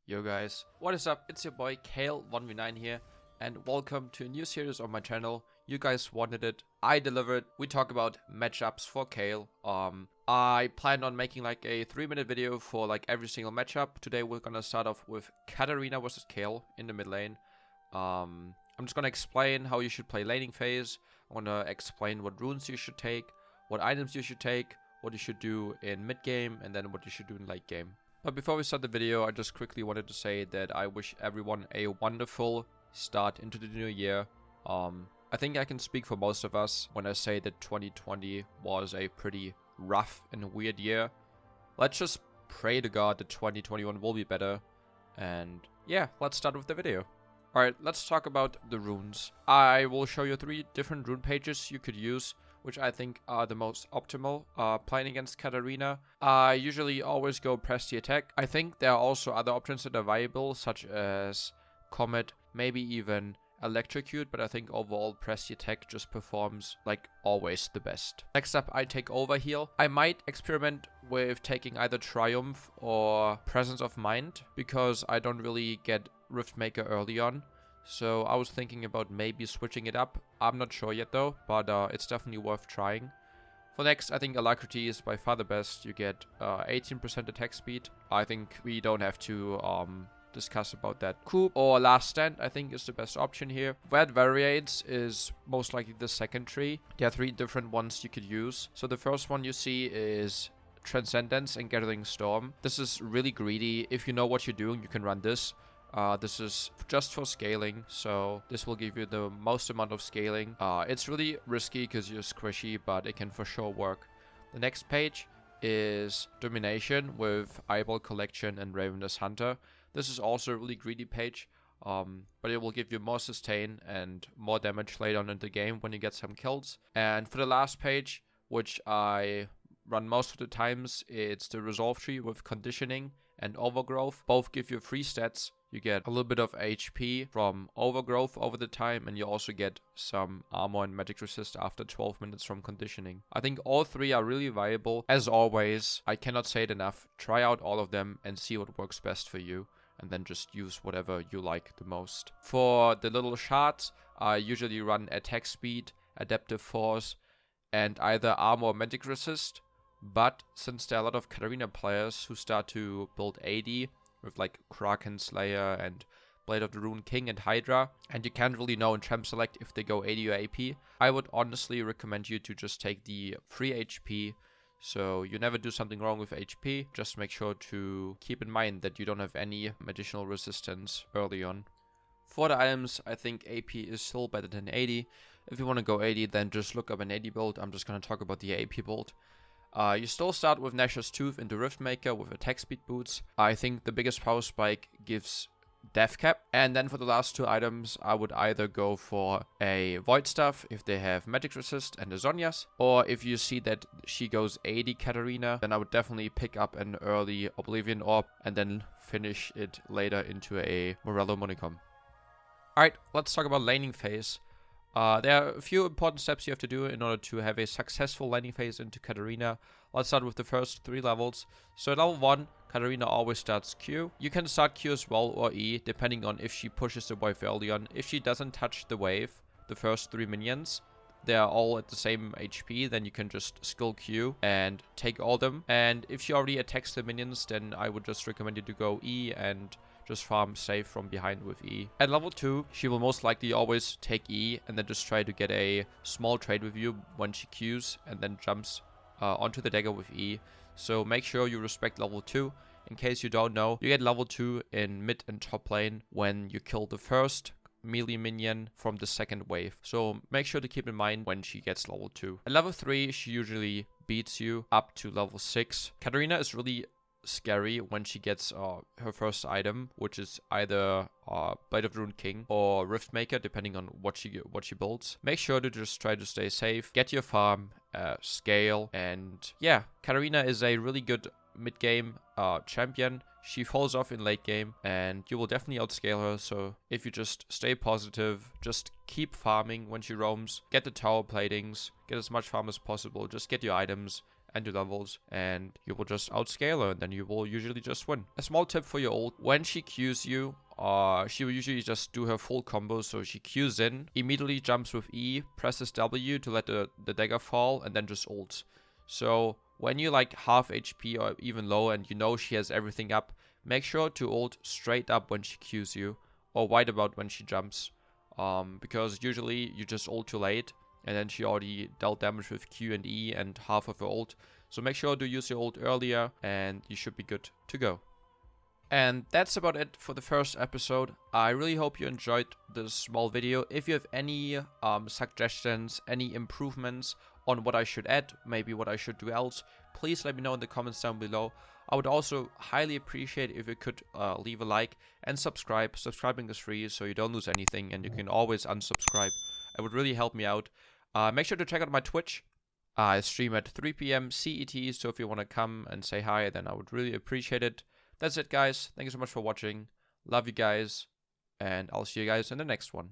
Yo guys, what is up? It's your boy Kayle 1v9 here, and welcome to a new series on my channel. You guys wanted it, I delivered. We talk about matchups for Kayle. I planned on making like a 3-minute video for like every single matchup. Today we're gonna start off with Katarina versus Kayle in the mid lane. I'm just gonna explain how you should play laning phase. I wanna explain what runes you should take, what items you should take, what you should do in mid game, and then what you should do in late game. But before we start the video, I just quickly wanted to say that I wish everyone a wonderful start into the new year. I think I can speak for most of us when I say that 2020 was a pretty rough and weird year. Let's just pray to God that 2021 will be better. And yeah, let's start with the video. Alright, let's talk about the runes. I will show you 3 different rune pages you could use, which I think are the most optimal playing against Katarina. I usually always go press the attack. I think there are also other options that are viable, such as Comet, maybe even Electrocute, but I think overall press the attack just performs like always the best. Next up, I take Overheal. I might experiment with taking either Triumph or Presence of Mind, because I don't really get Riftmaker early on. So I was thinking about maybe switching it up. I'm not sure yet though, but it's definitely worth trying. For next, I think Alacrity is by far the best. You get 18% attack speed. I think we don't have to discuss about that. Coup or Last Stand, I think, is the best option here. Where it varies is most likely the second tree. There are 3 different ones you could use. So the first one you see is Transcendence and Gathering Storm. This is really greedy. If you know what you're doing, you can run this. This is just for scaling, so this will give you the most amount of scaling. It's really risky because you're squishy, but it can for sure work. The next page is Domination with Eyeball Collection and Ravenous Hunter. This is also a really greedy page, but it will give you more sustain and more damage later on in the game when you get some kills. And for the last page, which I run most of the times, it's the Resolve Tree with Conditioning and Overgrowth. Both give you free stats. You get a little bit of HP from Overgrowth over the time, and you also get some armor and magic resist after 12 minutes from Conditioning. I think all 3 are really viable. As always, I cannot say it enough. Try out all of them and see what works best for you, and then just use whatever you like the most. For the little shards, I usually run Attack Speed, Adaptive Force, and either Armor or Magic Resist. But since there are a lot of Katarina players who start to build AD with like Kraken Slayer and Blade of the Rune King and Hydra, and you can't really know in Champ Select if they go AD or AP, I would honestly recommend you to just take the free HP. So you never do something wrong with HP. Just make sure to keep in mind that you don't have any additional resistance early on. For the items, I think AP is still better than AD. If you want to go AD, then just look up an AD build. I'm just going to talk about the AP build. You still start with Nashor's Tooth into Riftmaker with attack speed boots. I think the biggest power spike gives Death Cap. And then for the last 2 items, I would either go for a Void Staff if they have Magic Resist and a Zhonya's. Or if you see that she goes AD Katarina, then I would definitely pick up an early Oblivion Orb and then finish it later into a Morello Monicom. Alright, let's talk about laning phase. There are a few important steps you have to do in order to have a successful laning phase into Katarina. Let's start with the first 3 levels. So at level 1, Katarina always starts Q. You can start Q as well or E, depending on if she pushes the wave early on. If she doesn't touch the wave, the first 3 minions, they are all at the same HP, then you can just skill Q and take all them. And if she already attacks the minions, then I would just recommend you to go E and just farm safe from behind with E. At level 2, she will most likely always take E and then just try to get a small trade with you when she Qs and then jumps onto the dagger with E. So make sure you respect level 2. In case you don't know, you get level 2 in mid and top lane when you kill the first melee minion from the second wave. So make sure to keep in mind when she gets level 2. At level 3, she usually beats you up to level 6. Katarina is really scary when she gets her first item, which is either Blade of the Rune King or Riftmaker, depending on what she builds. Make sure to just try to stay safe, get your farm, scale, and yeah, Katarina is a really good mid-game champion. She falls off in late game, and you will definitely outscale her. So if you just stay positive, just keep farming when she roams, get the tower platings, get as much farm as possible, just get your items, and 2 levels, and you will just outscale her, and then you will usually just win. A small tip for your ult: when she Qs you, she will usually just do her full combo. So she Qs in, immediately jumps with E, presses W to let the dagger fall, and then just ults. So when you're like half HP or even low and you know she has everything up, make sure to ult straight up when she Qs you, or wide about when she jumps. Because usually you just ult too late, and then she already dealt damage with Q and E and half of her ult. So make sure to use your ult earlier, and you should be good to go. And that's about it for the first episode. I really hope you enjoyed this small video. If you have any suggestions, any improvements on what I should add, maybe what I should do else, please let me know in the comments down below. I would also highly appreciate if you could leave a like and subscribe. Subscribing is free, so you don't lose anything, and you can always unsubscribe. It would really help me out. Make sure to check out my Twitch. I stream at 3 PM CET, so if you want to come and say hi, then I would really appreciate it. That's it, guys. Thank you so much for watching. Love you guys, and I'll see you guys in the next one.